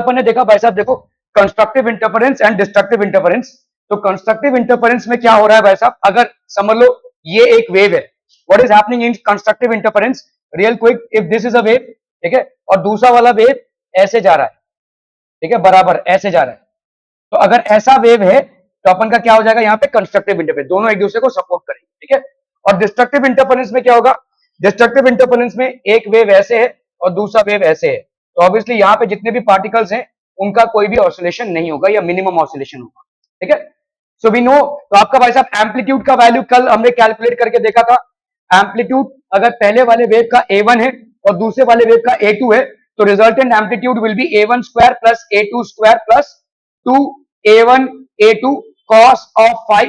अपन ने देखा भाई साहब, देखो constructive interference and destructive interference. तो कंस्ट्रक्टिव इंटरफेरेंस में क्या हो रहा है भाई साहब, अगर समझ लो ये एक वेव है, what is happening in constructive interference, real quick, if this is a wave, ठीक है, और दूसरा वाला वेव ऐसे जा रहा है, ठीक है, बराबर ऐसे जा रहा है, तो अगर ऐसा वेव है तो अपन का क्या हो जाएगा यहाँ पे, कंस्ट्रक्टिव इंटरफेरेंस, दोनों एक दूसरे को सपोर्ट करेंगे, ठीक है। और डिस्ट्रक्टिव इंटरफेरेंस में क्या होगा, डिस्ट्रक्टिव इंटरफेरेंस में एक वेव ऐसे है और दूसरा वेव ऐसे है, तो ऑब्वियसली यहाँ पे जितने भी पार्टिकल्स हैं उनका कोई भी ऑसिलेशन नहीं होगा या मिनिमम ऑसिलेशन होगा, ठीक है। सो वी नो, तो आपका भाई साहब एम्पलीट्यूड का वैल्यू कल हमने कैलकुलेट करके देखा था। एम्पलीट्यूड अगर पहले वाले वेव का a1 है और दूसरे वाले वेव का a2 है, तो resultant amplitude will B a1 square plus a2 square plus 2a1 a2 cos of phi,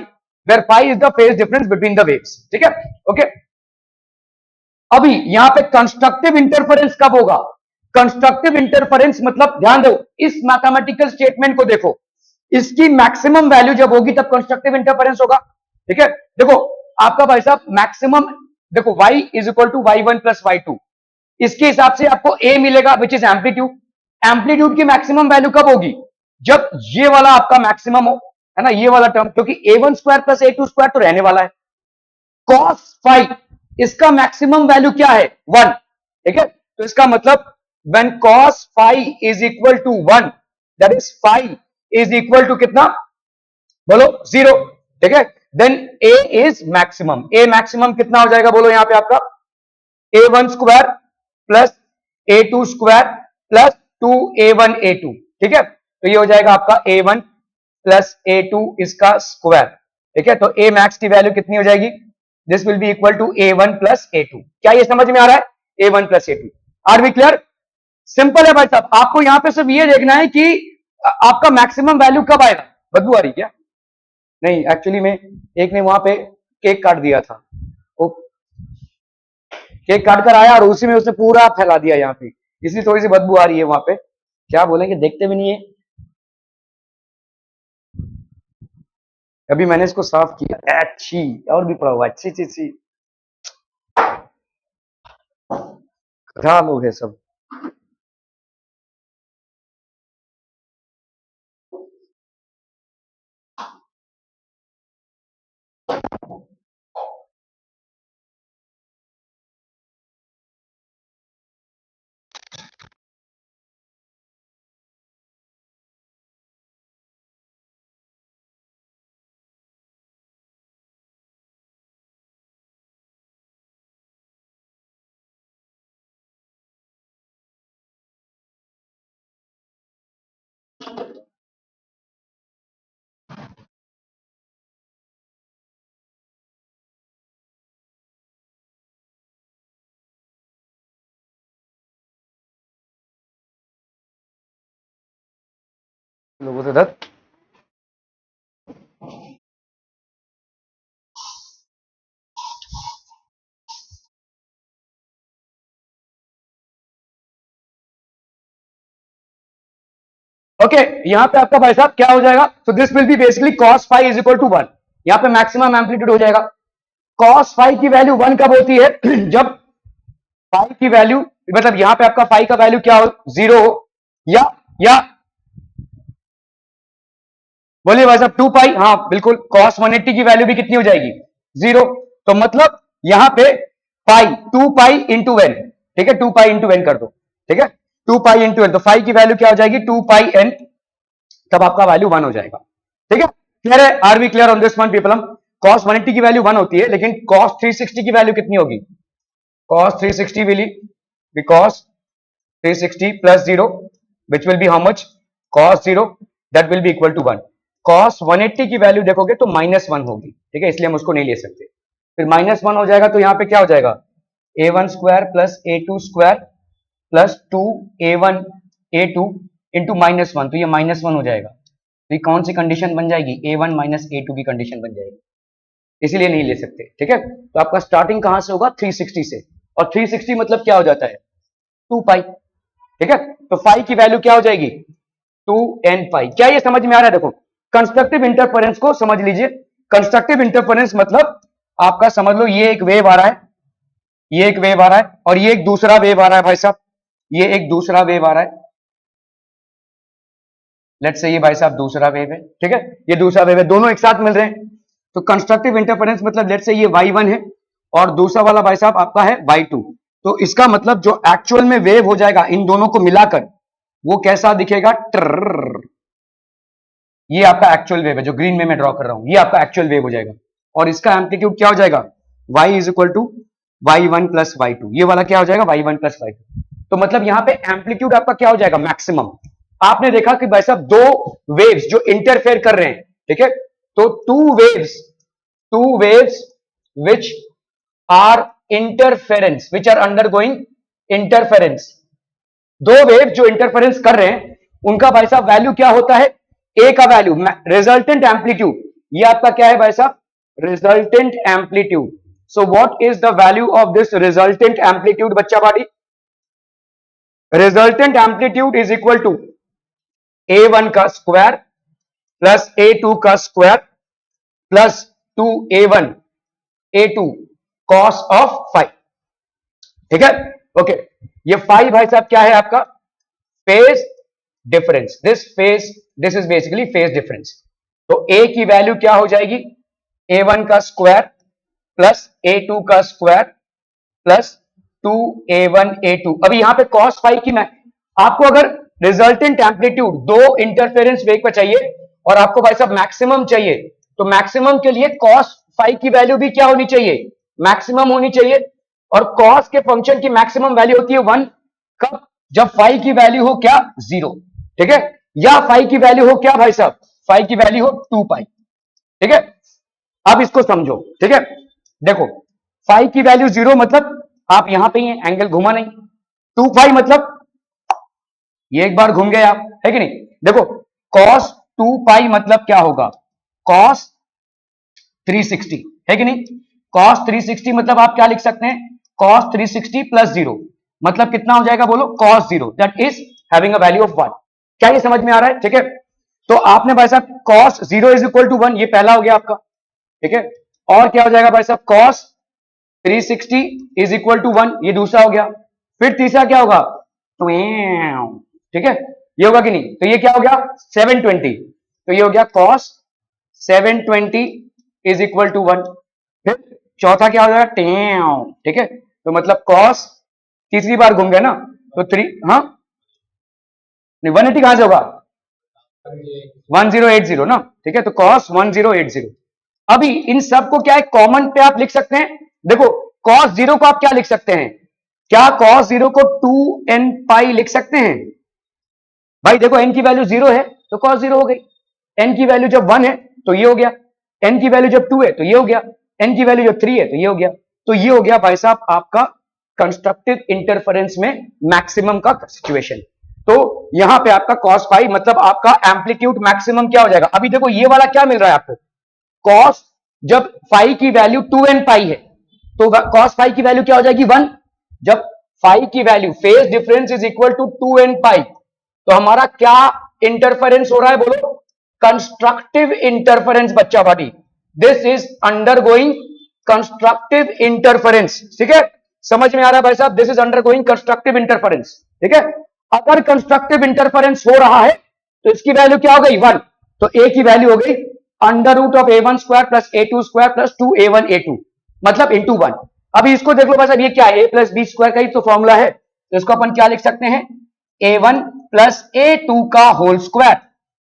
where phi is the phase difference between the waves, ठीक है, ओके। अभी यहां पे कंस्ट्रक्टिव इंटरफेरेंस कब होगा, कंस्ट्रक्टिव इंटरफेरेंस मतलब ध्यान दो, इस मैथमेटिकल स्टेटमेंट को देखो, इसकी मैक्सिमम वैल्यू जब होगी तब कंस्ट्रक्टिव इंटरफेरेंस होगा, ठीक है। देखो आपका भाई साहब मैक्सिमम, देखो y is equal to y1 plus y2, इसके हिसाब से आपको a मिलेगा विच इज एम्पलीट्यूड। एम्पलीट्यूड की मैक्सिमम वैल्यू कब होगी, जब ये वाला आपका मैक्सिमम हो, है ना, ये वाला टर्म, क्योंकि a1 square plus a2 square तो रहने वाला है। cos phi, इसका मैक्सिमम वैल्यू क्या है, 1, ठीक है, तो इसका मतलब when cos phi is equal to 1, that is phi is equal to कितना, बोलो 0, ठीक है, then a is maximum, a maximum कितना हो जाएगा बोलो यहां पे आपका, a1 square plus a2 square plus 2a1 a2, ठीक है, तो ये हो जाएगा आपका a1 प्लस a2 इसका स्क्वायर, ठीक है, तो a मैक्स की वैल्यू कितनी हो जाएगी, this will be equal to a1 plus a2। क्या ये समझ में आ रहा है, a1 plus a2, are we clear, simple है भाई साहब। आपको यहां पे सिर्फ ये देखना है कि आपका मैक्सिमम वैल्यू कब आएगा। बदबू आ रही क्या, नहीं एक्चुअली में एक ने वहां पे केक काट दिया था, वो केक काट कर आया और उसी में उसने पूरा फैला दिया यहाँ पे, इसलिए थोड़ी सी बदबू आ रही है वहां पे, क्या बोलेंगे देखते भी नहीं है। अभी मैंने इसको साफ किया, अच्छी और भी पड़ा हुआ, अच्छी ची ची, गधा लोग है सब। लोगों से धत ओके यहां पे आपका भाई साहब क्या हो जाएगा, तो this will be basically cos phi is equal to 1, यहां पे मैक्सिमम एम्पलीट्यूड हो जाएगा। cos phi की वैल्यू 1 कब होती है, जब phi की वैल्यू, मतलब यहां पे आपका phi का वैल्यू क्या हो, 0 हो, या बोलिए भाई साहब 2 पाई, हाँ बिल्कुल, cos 180 की वैल्यू भी कितनी हो जाएगी, 0, तो मतलब यहां पे पाई 2 पाई इंटू एन, ठीक है, 2 पाई इंटू एन कर दो, ठीक है, 2 पाई इंटू एन, तो फाई की वैल्यू क्या हो जाएगी 2 पाई एन, तब आपका वैल्यू 1 हो जाएगा, ठीक है। क्लियर है, are we clear on this one people, हम cos 180 की वैल्यू 1 होती है, लेकिन cos 360 की वैल्यू कितनी होगी, cos 360 will be cos 360 plus 0 which will be how much, cos 0 that will be equal to 1। cos 180 की वैल्यू देखोगे तो -1 होगी, ठीक है, इसलिए हम उसको नहीं ले सकते, फिर -1 हो जाएगा, तो यहां पे क्या हो जाएगा, a1 square plus a2 square plus 2a1 a2 into -1, तो ये -1 हो जाएगा, तो ये कौन सी कंडीशन बन जाएगी, a1 माइनस a2 की कंडीशन बन जाएगी, इसीलिए नहीं ले सकते, ठीक है। तो आपका स्टार्टिंग कहां से होगा, 360 से, और 360 मतलब क्या हो जाता है, 2 पाई, ठीक है, तो फाई की वैल्यू क्या हो जाएगी, 2n पाई। क्या ये समझ में आ रहा है, देखो कंस्ट्रक्टिव इंटरफेरेंस को समझ लीजिए, कंस्ट्रक्टिव इंटरफेरेंस मतलब आपका समझ लो ये एक वेव आ रहा है, ये एक वेव आ रहा है और ये एक दूसरा वेव आ रहा है भाई साहब, ये एक दूसरा वेव आ रहा है, लेट्स से ये भाई साहब दूसरा वेव है, ठीक है, ये दूसरा वेव है, दोनों एक साथ मिल रहे हैं, तो कंस्ट्रक्टिव इंटरफेरेंस मतलब लेट्स से ये y1 है और दूसरा वाला भाई साहब आपका है y2, तो इसका मतलब जो एक्चुअल में वेव हो जाएगा इन दोनों को मिलाकर वो कैसा दिखेगा, ट्रर, ये आपका एक्चुअल वेव है जो ग्रीन में मैं ड्रॉ कर रहा हूं, ये आपका एक्चुअल वेव हो जाएगा और इसका एम्पलीट्यूड क्या हो जाएगा, y is equal to y1 plus y2, ये वाला क्या हो जाएगा y1 प्लस y2, तो मतलब यहां पे एम्पलीट्यूड आपका क्या हो जाएगा, मैक्सिमम। आपने देखा कि भाई साहब दो वेव्स जो इंटरफेयर कर रहे हैं, ठीक है, तो two waves which are interference, which are undergoing interference, दो वेव जो इंटरफेरेंस कर रहे हैं उनका भाई साहब वैल्यू क्या होता है, ए का वैल्यू रिजल्टेंट एम्पलीट्यूड, ये आपका क्या है भाई साहब, resultant amplitude. So what is the value of this resultant amplitude बच्चा बाड़ी, resultant amplitude is equal to a1 का स्क्वायर प्लस a2 का square plus 2a1 a2 cos of phi, ठीक है, ओके, ये फाइव भाई साहब क्या है आपका, phase difference, this is basically phase difference, तो a की वैल्यू क्या हो जाएगी, a1 का स्क्वायर प्लस a2 का स्क्वायर प्लस 2a1 a2, अभी यहां पे cos फाइव की मैं आपको अगर रिजल्टेंट एम्पलीट्यूड दो इंटरफेरेंस वेग पर चाहिए और आपको भाई साहब मैक्सिमम चाहिए, तो मैक्सिमम के लिए cos फाइव की वैल्यू भी क्या होनी चाहिए, मैक्सिमम होनी चाहिए, और cos के फंक्शन की मैक्सिमम वैल्यू होती है 1, कब, जब फाइव की वैल्यू हो क्या, 0, ठीक है, या फाइव की वैल्यू हो क्या भाई साहब, फाइव की वैल्यू हो 2 पाई, ठीक है, अब इसको समझो, ठीक है, देखो फाइव की वैल्यू 0 मतलब आप यहां पे ही एंगल घुमा नहीं, 2 पाई मतलब ये एक बार घूम गए आप, है कि नहीं, देखो cos 2 पाई मतलब क्या होगा, cos 360, है कि नहीं, cos 360 मतलब आप क्या लिख सकते हैं, cos 360 प्लस 0 मतलब कितना हो जाएगा बोलो, cos 0 that is having a value of 1, क्या ये समझ में आ रहा है, ठीक है, तो आपने भाई साहब cos 0 इज इक्वल टू 1, ये पहला हो गया आपका, ठीक है, और क्या हो जाएगा भाई साहब, cos 360 इज इक्वल टू 1, ये दूसरा हो गया, फिर तीसरा क्या होगा, ठीक है, ये होगा कि नहीं, तो ये क्या हो गया 720, तो ये हो गया cos 720 इज इक्वल टू 1, फिर चौथा क्या हो जाएगा, ठीक है, तो मतलब cos तीसरी बार घूम गया ना, तो 3, हाँ नहीं 180 कहां से होगा, 1080 ना, ठीक है, तो cos 1080, अभी इन सब को क्या है कॉमन पे आप लिख सकते हैं, देखो cos 0 को आप क्या लिख सकते हैं, क्या cos 0 को 2n पाई लिख सकते हैं, भाई देखो n की वैल्यू 0 है तो cos 0 हो गई, n की वैल्यू जब 1 है तो ये हो गया, n की वैल्यू जब 2 है तो ये हो गया, n की वैल्यू जब 3 है तो ये हो गया, तो ये हो गया भाई साहब आपका कंस्ट्रक्टिव इंटरफेरेंस में मैक्सिमम का सिचुएशन, तो यहां पे आपका cos फाई मतलब आपका एम्पलीट्यूड मैक्सिमम क्या हो जाएगा, अभी देखो ये वाला क्या मिल रहा है आपको, cos जब फाई की वैल्यू 2n पाई है तो cos फाई की वैल्यू क्या हो जाएगी 1, जब फाई की value phase difference is equal to 2n pi, तो हमारा क्या इंटरफेरेंस हो रहा है बोलो, कंस्ट्रक्टिव इंटरफेरेंस बच्चा Bhati, this is undergoing constructive interference, ठीक है, समझ में आ रहा है भाई साहब, this is undergoing constructive interference, ठीक है, अगर कंस्ट्रक्टिव इंटरफेरेंस हो रहा है तो इसकी वैल्यू क्या हो गई 1, तो a की वैल्यू हो गई under root of a1 square plus a2 square plus 2a1 a2 मतलब इंटू 1, अभी इसको देख लो भाई साहब, ये क्या है, a प्लस बी स्क्वायर का ही तो फॉर्मूला है, तो इसको अपन क्या लिख सकते हैं, a1 प्लस a2 का होल स्क्वायर,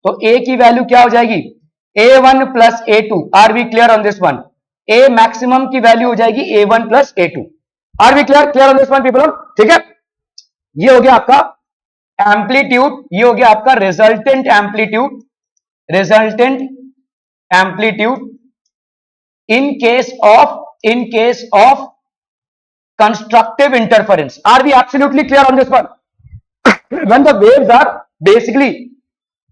तो a की वैल्यू क्या हो जाएगी, a1 plus a2, are we clear on this one, a maximum की वैल्यू हो जाएगी a1 plus a2, are we clear on this one people, ठीक है, ये हो गया आपका एम्पलीट्यूड, ये हो गया आपका resultant amplitude in case of constructive interference, are we absolutely clear on this one, when the waves are basically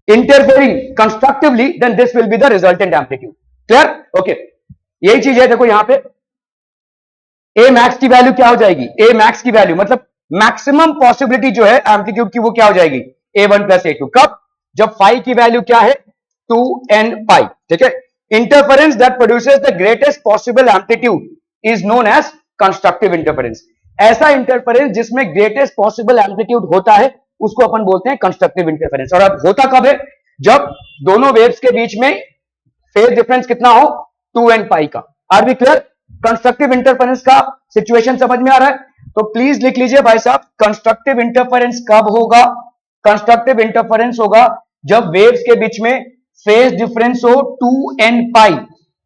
interfering constructively then this will be the resultant amplitude, clear, okay, यही चीज है, देखो यहां पे a max की वैल्यू क्या हो जाएगी, a max की वैल्यू मतलब मैक्सिमम पॉसिबिलिटी जो है एम्पलीट्यूड की वो क्या हो जाएगी, a1 प्लस a2, कब, जब फाई की वैल्यू क्या है 2n पाई, ठीक है, interference that produces the greatest possible amplitude is known as constructive interference, ऐसा इंटरफेरेंस जिसमें ग्रेटेस्ट पॉसिबल एम्पलीट्यूड होता है उसको अपन बोलते हैं कंस्ट्रक्टिव इंटरफेरेंस, और अब होता कब है, जब दोनों वेव्स के बीच में फेज डिफरेंस कितना हो, 2n पाई का। Are we clear? Constructive interference का सिचुएशन समझ में आ रहा है? तो प्लीज लिख लीजिए भाई साहब, कंस्ट्रक्टिव इंटरफेरेंस कब होगा? कंस्ट्रक्टिव इंटरफेरेंस होगा जब वेव्स के बीच में फेज डिफरेंस हो 2n pi,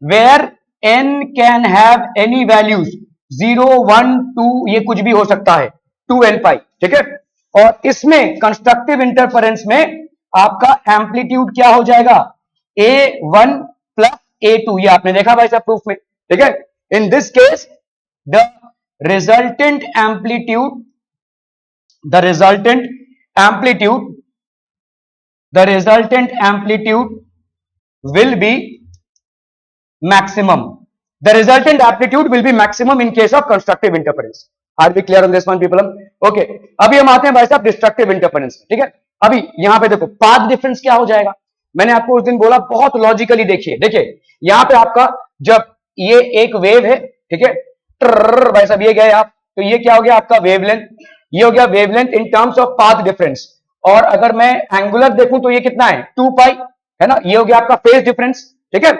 where n can have any values 0, 1, 2, ये कुछ भी हो सकता है, 2n पाई, ठीक है। और इसमें कंस्ट्रक्टिव इंटरफेरेंस में आपका एम्पलीट्यूड क्या हो जाएगा, A1 प्लस A2, ये आपने देखा भाई साहब प्रूफ में, ठीक है। In this case the resultant amplitude the resultant amplitude the resultant amplitude will be maximum. The resultant amplitude will be maximum in case of constructive interference. Are we clear on this one people? Okay, अभी हम आते हैं भाई साहब destructive interference, ठीक है। अभी यहां पे देखो पाथ डिफरेंस क्या हो जाएगा, मैंने आपको उस दिन बोला बहुत लॉजिकली, देखिए यहां पे आपका जब ये एक वेव है, ठीक है, भाई साहब ये गए आप, तो ये क्या हो गया आपका वेवलेंथ, ये हो गया wavelength in terms of path difference. और अगर मैं एंगुलर देखूं तो ये कितना है, 2 पाई, है ना, ये हो गया आपका फेज डिफरेंस, ठीक है।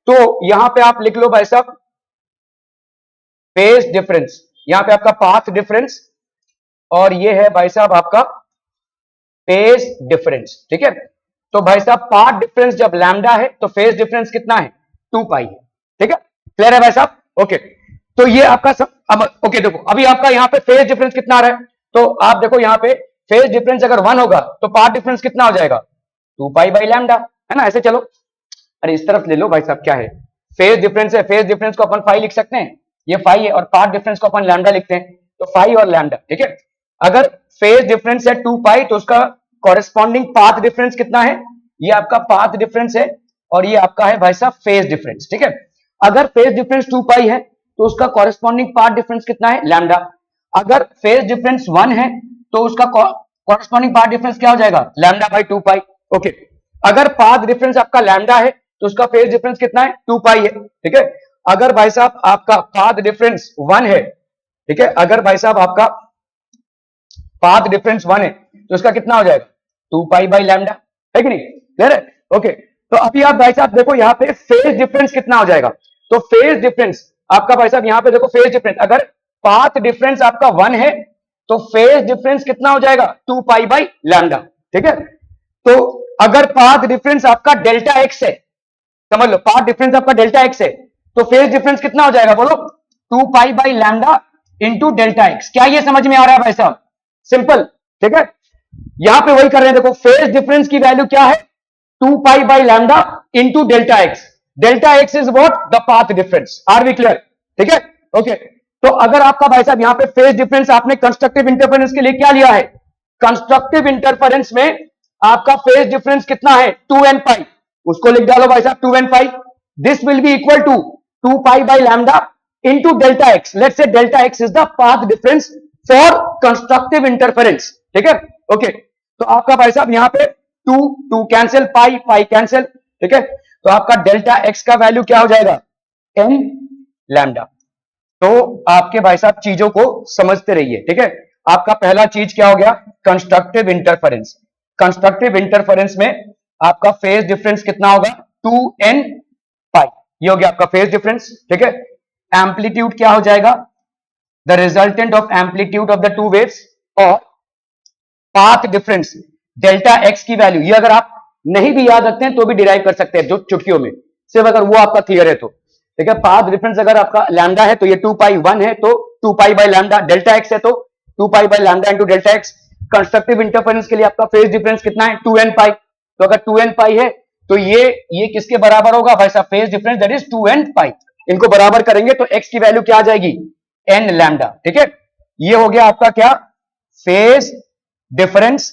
तो यहां पे आप लिख लो भाई साहब फेज डिफरेंस, यहां पे आपका पाथ डिफरेंस, और ये है भाई साहब आपका फेज डिफरेंस, ठीक है। तो भाई साहब पाथ डिफरेंस जब लैम्डा है तो फेज डिफरेंस कितना है, 2 पाई है, ठीक है। क्लियर है भाई साहब? ओके, तो ये आपका ओके देखो अभी आपका यहाँ पे फेज डिफरेंस कितना आ रहा है, तो आप देखो यहाँ पे फेज डिफरेंस अगर 1 होगा तो पाथ डिफरेंस कितना हो जाएगा, 2 पाई बाई लैम्डा, है ना। ऐसे चलो, अरे इस तरफ ले लो भाई साहब, क्या है फेज डिफरेंस है, फेज डिफरेंस को अपन फाई लिख सकते हैं, ये फाई है, और पाथ डिफरेंस को अपन लैम्डा लिखते हैं, तो फाई और लैम्डा, ठीक है। अगर फेज डिफरेंस है 2 पाई तो उसका कॉरेस्पॉन्डिंग पाथ डिफरेंस कितना है, ये आपका पाथ डिफरेंस है, और ये आपका है भाई साहब फेज डिफरेंस, ठीक है। अगर फेज डिफरेंस 2 पाई है तो उसका कॉरेस्पॉन्डिंग पाथ डिफरेंस कितना है, लैम्डा। अगर फेज डिफरेंस 1 है तो उसका कॉरेस्पॉन्डिंग पाथ डिफरेंस क्या हो जाएगा, लैम्डा बाई 2 पाई, ओके। अगर पाथ डिफरेंस आपका लैम्डा है तो उसका फेज डिफरेंस कितना है, 2 पाई है, ठीक है। अगर भाई साहब आपका पाथ डिफरेंस 1 है, ठीक है, अगर भाई साहब आपका पाथ डिफरेंस 1 है तो उसका कितना हो जाएगा, 2 पाई बाई लैम्डा, है कि नहीं, क्लियर है? ओके, तो अभी आप भाई साहब देखो यहाँ पे फेज डिफरेंस कितना हो जाएगा, तो फेज डिफरेंस आपका भाई साहब यहाँ पे देखो फेज डिफरेंस, अगर पाथ डिफरेंस आपका 1 है तो फेज डिफरेंस कितना हो जाएगा, 2 पाई बाई लैम्डा, ठीक है। तो अगर पाथ डिफरेंस आपका डेल्टा एक्स है, समझ लो पाथ डिफरेंस आपका डेल्टा एक्स है, तो फेज डिफरेंस कितना हो जाएगा बोलो, 2 pi by lambda into delta x. क्या ये समझ में आ रहा है भाई साहब? सिंपल, ठीक है। यहां पे वही कर रहे हैं, देखो फेज डिफरेंस की वैल्यू क्या है, 2 pi by lambda into delta x. Delta x is what, the path difference. Are we clear? ठीक है, ओके। तो अगर आपका भाई साहब यहां पे फेज डिफरेंस आपने कंस्ट्रक्टिव इंटरफेरेंस के लिए क्या लिया है, कंस्ट्रक्टिव इंटरफेरेंस में आपका फेज डिफरेंस कितना है, 2n पाई, उसको लिख डालो भाई साहब 2n pi. This will be equal to 2 pi by lambda into delta x. Let's say delta x is the path difference for constructive interference. ठीक है, ओके। तो आपका भाई साहब यहां पे 2 कैंसिल, पाई कैंसिल, ठीक है। तो आपका डेल्टा x का वैल्यू क्या हो जाएगा, n लैम्डा। तो आपके भाई साहब चीजों को समझते रहिए, ठीक है। आपका पहला चीज क्या हो गया, कंस्ट्रक्टिव इंटरफेरेंस। कंस्ट्रक्टिव इंटरफेरेंस में आपका फेज डिफरेंस कितना होगा, 2n पाई, ये हो गया आपका फेज डिफरेंस, ठीक है। एम्पलीट्यूड क्या हो जाएगा, the resultant of amplitude of the two waves, और पाथ डिफरेंस डेल्टा एक्स की वैल्यू, ये अगर आप नहीं भी याद रखते हैं तो भी डिराइव कर सकते हैं जो चुटकियों में, सिर्फ अगर वो आपका क्लियर है तो, ठीक है। पाथ डिफरेंस अगर आपका लैम्डा है तो ये 2 पाई, 1 है तो 2 pi by lambda, delta x है तो 2 pi by lambda into delta x. Constructive interference के लिए आपका फेज डिफरेंस कितना है, 2n पाई। तो अगर 2n पाई है तो ये किसके बराबर होगा भाई साहब, phase difference that is 2n पाई। इनको बराबर करेंगे तो x की वैल्यू क्या आ जाएगी, n लैम्डा, ठीक है। ये हो गया आपका क्या, फेज डिफरेंस,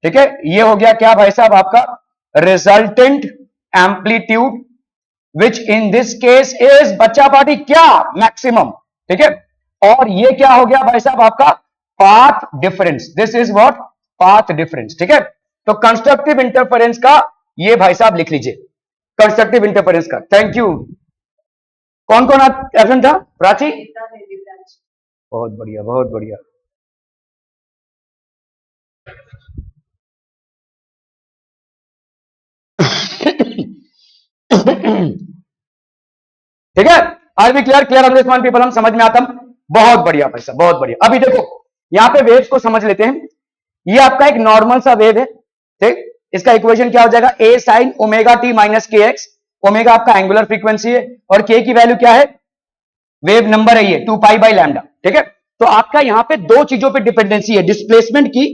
ठीक है। ये हो गया क्या भाई साहब आपका resultant amplitude, which in this case is बच्चा पार्टी क्या, मैक्सिमम, ठीक है। और ये क्या हो गया भाई साहब आपका path difference, this is what, path difference, ठीक है। तो कंस्ट्रक्टिव इंटरफेरेंस का ये भाई साहब लिख लीजिए, कंस्ट्रक्टिव इंटरफेरेंस का। Thank you. कौन कौन एबसेंट था, प्राची? बहुत बढ़िया, बहुत बढ़िया। ठीक है, are B clear? Clear on this one people? हम समझ में आता हम? बहुत बढ़िया भाई साहब, बहुत बढ़िया। अभी देखो यहां पे वेव्स को समझ लेते हैं। ये आपका एक नॉर्मल सा वेव है, ठीक। इसका इक्वेशन क्या हो जाएगा? ए sine omega t minus k x. Omega आपका एंगुलर फ्रीक्वेंसी है और के की वैल्यू क्या है? वेव नंबर है ये 2 पाई बाई लैम्डा, ठीक है। तो आपका यहां पे दो चीजों पे डिपेंडेंसी है, डिस्प्लेसमेंट की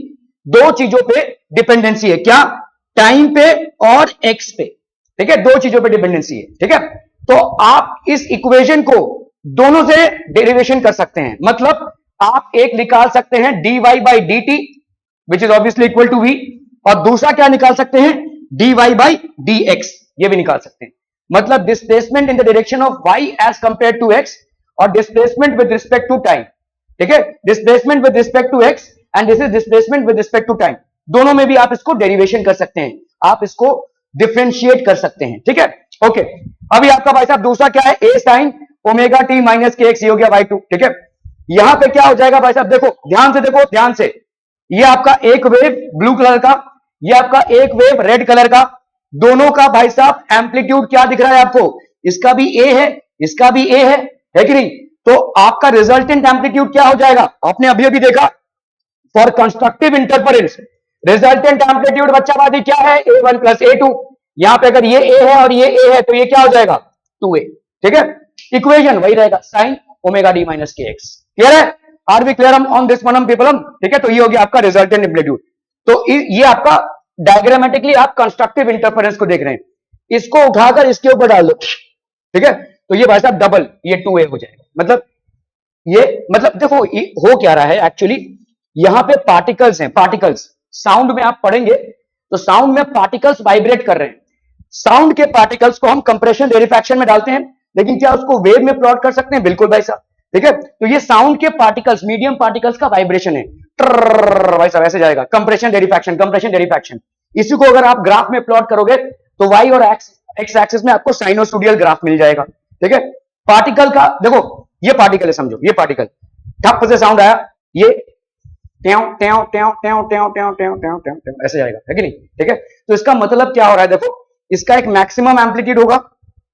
दो चीजों पे डिपेंडेंसी है। क्या? टाइम पे और एक्स पे, ठीक है। दो चीजों पे डिपेंडेंसी है, ठीक है। तो आप इस इक्वेशन को दोनों से डेरिवेशन कर सकते हैं। मतलब आप एक निकाल सकते हैं dy by D T which is obviously equal to v, और दूसरा क्या निकाल सकते हैं? dy बाई डी एक्स, ये भी निकाल सकते हैं। मतलब displacement in the direction of y as compare to x और displacement with respect to time, ठीक है। Displacement with respect to x and this is displacement with respect to time. दोनों में भी आप इसको डेरिवेशन कर सकते हैं, आप इसको डिफरेंशिएट कर सकते हैं, ठीक है। ओके, अभी आपका भाई साहब दूसरा क्या है? ए sine omega t minus k x, ये हो गया बाई टू, ठीक है। यहां पे क्या हो जाएगा भाई साहब? देखो ध्यान से, देखो ध्यान से। ये आपका एक वेव ब्लू कलर का, ये आपका एक वेव रेड कलर का, दोनों का भाई साहब एम्पलीट्यूड क्या दिख रहा है आपको? इसका भी ए है, इसका भी ए है कि नहीं? तो आपका रिजल्टेंट एम्पलीट्यूड क्या हो जाएगा? आपने अभी अभी देखा for constructive interference resultant amplitude बच्चाबाजी क्या है? A1 plus A2। यहां पे अगर ये A है और ये A है तो ये क्या हो जाएगा? 2A, ठीक है। इक्वेशन वही रहेगा, sine omega d minus k x. Clear है? Are we clear on this one people? ठीक है, तो ये हो गया आपका रिजल्टेंट एम्पलीट्यूड। तो ये आपका डायग्रामेटिकली आप कंस्ट्रक्टिव इंटरफेरेंस को देख रहे हैं। इसको उठाकर इसके ऊपर डाल दो, ठीक है, तो ये भाई साहब डबल, ये 2A हो जाएगा। मतलब ये, मतलब देखो ये हो क्या रहा है एक्चुअली, यहां पे पार्टिकल्स हैं, पार्टिकल्स। साउंड में आप पढ़ेंगे तो साउंड में पार्टिकल्स वाइब्रेट कर रहे हैं। साउंड के पार्टिकल्स को हम कंप्रेशन रेरिफैक्शन में डालते हैं, लेकिन क्या उसको वेव में प्लॉट कर सकते हैं? बिल्कुल भाई साहब, ठीक है। तो ये साउंड के पार्टिकल्स, मीडियम पार्टिकल्स का वाइब्रेशन है, भाई साहब ऐसे जाएगा, कंप्रेशन रेरिफैक्शन, कंप्रेशन रेरिफैक्शन। इसी को अगर आप ग्राफ में प्लॉट करोगे तो वाई और एक्स एक्सिस में आपको साइनोसोडियल ग्राफ मिल जाएगा, ठीक है। पार्टिकल का देखो, ये पार्टिकल है, समझो ये पार्टिकल, ठप से साउंड आया, ये ट्याव ट्याव ट्याव ट्याव ट्याव ट्याव ट्याव ट्याव ट्याव ऐसे जाएगा, है कि नहीं? ठीक है, तो इसका मतलब क्या हो रहा है? देखो इसका एक मैक्सिमम एम्पलीट्यूड होगा,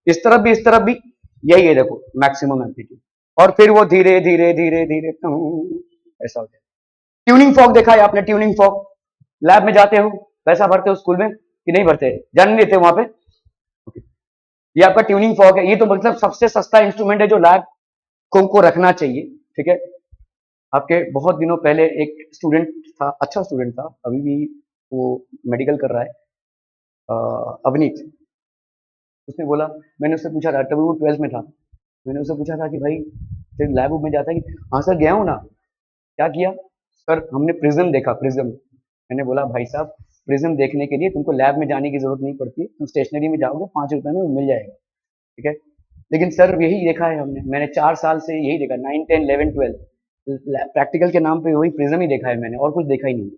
इस तरफ भी इस तरफ भी, यही है देखो मैक्सिमम एम्पलीट्यूड, और फिर वो धीरे धीरे धीरे धीरे ऐसा हो जाए। ट्यूनिंग फॉग देखा है आपने? ट्यूनिंग फॉग लैब में जाते हो, पैसा भरते हो स्कूल में कि नहीं भरते? जान नहीं देते वहां पे? ये आपका ट्यूनिंग फॉग है। ये तो मतलब सबसे सस्ता इंस्ट्रूमेंट है जो लैब को रखना चाहिए, ठीक है। आपके बहुत दिनों पहले एक स्टूडेंट था, अच्छा स्टूडेंट था, अभी भी वो मेडिकल कर रहा है, अवनीत। उसने बोला, मैंने उससे पूछा था, तभी वो 12th में था, मैंने उससे पूछा था कि भाई तेरे लैब में जाता है कि हाँ सर गया हूँ ना। क्या किया सर? हमने प्रिज्म देखा, प्रिज्म। मैंने बोला भाई साहब प्रिज्म देखने के लिए तुमको लैब में जाने की जरूरत नहीं पड़ती, तुम स्टेशनरी में जाओगे 5 रुपए में वो मिल जाएगा, ठीक है। लेकिन सर यही देखा है हमने, मैंने 4 साल से यही देखा, 9, 10, 11, 12 प्रैक्टिकल के नाम पे वही प्रिज्म ही देखा है मैंने, और कुछ देखा ही नहीं।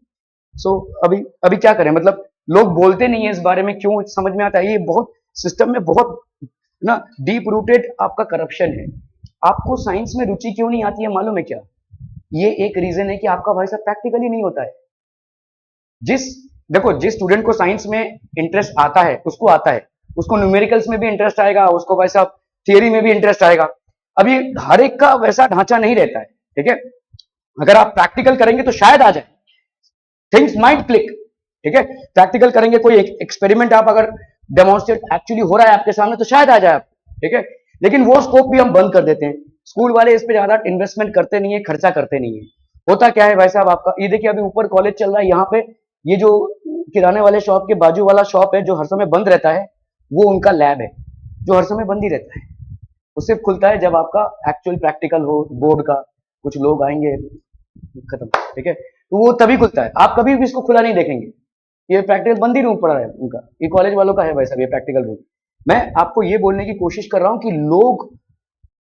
सो अभी अभी क्या करें? मतलब लोग बोलते नहीं है इस बारे में, क्यों समझ में आता है? ये बहुत सिस्टम में बहुत ना डीप रूटेड आपका करप्शन है। आपको साइंस में रुचि क्यों नहीं आती है मालूम है क्या? ये एक रीजन है कि आपका भाई साहब प्रैक्टिकली नहीं होता है। देखो जिस स्टूडेंट को साइंस में इंटरेस्ट आता है उसको आता है, उसको न्यूमेरिकल्स में भी इंटरेस्ट आएगा, उसको भाई साहब थियरी में भी इंटरेस्ट आएगा। अभी हर एक का वैसा ढांचा नहीं रहता है, ठीक है। अगर आप प्रैक्टिकल करेंगे तो शायद आ जाए, थिंग्स माइट क्लिक, ठीक है। प्रैक्टिकल करेंगे, कोई एक्सपेरिमेंट आप अगर डेमोन्स्ट्रेट एक्चुअली हो रहा है आपके सामने तो शायद आ जाए आप, ठीक है। लेकिन वो स्कोप भी हम बंद कर देते हैं, स्कूल वाले इस पे ज्यादा इन्वेस्टमेंट करते नहीं है, खर्चा करते नहीं है। होता क्या है भाई साहब आपका, ये देखिए अभी ऊपर कॉलेज चल रहा है, यहाँ पे ये जो किराने वाले शॉप के बाजू वाला शॉप है जो हर समय बंद रहता है, वो उनका लैब है जो हर समय बंद ही रहता है। वो सिर्फ खुलता है जब आपका एक्चुअल प्रैक्टिकल हो, बोर्ड का कुछ लोग आएंगे, खत्म, ठीक है। तो वो तभी खुलता है, आप कभी भी इसको खुला नहीं देखेंगे। ये प्रैक्टिकल बंद ही रूम पड़ा है उनका, ये कॉलेज वालों का है भाई साहब ये प्रैक्टिकल रूम। मैं आपको ये बोलने की कोशिश कर रहा हूं कि लोग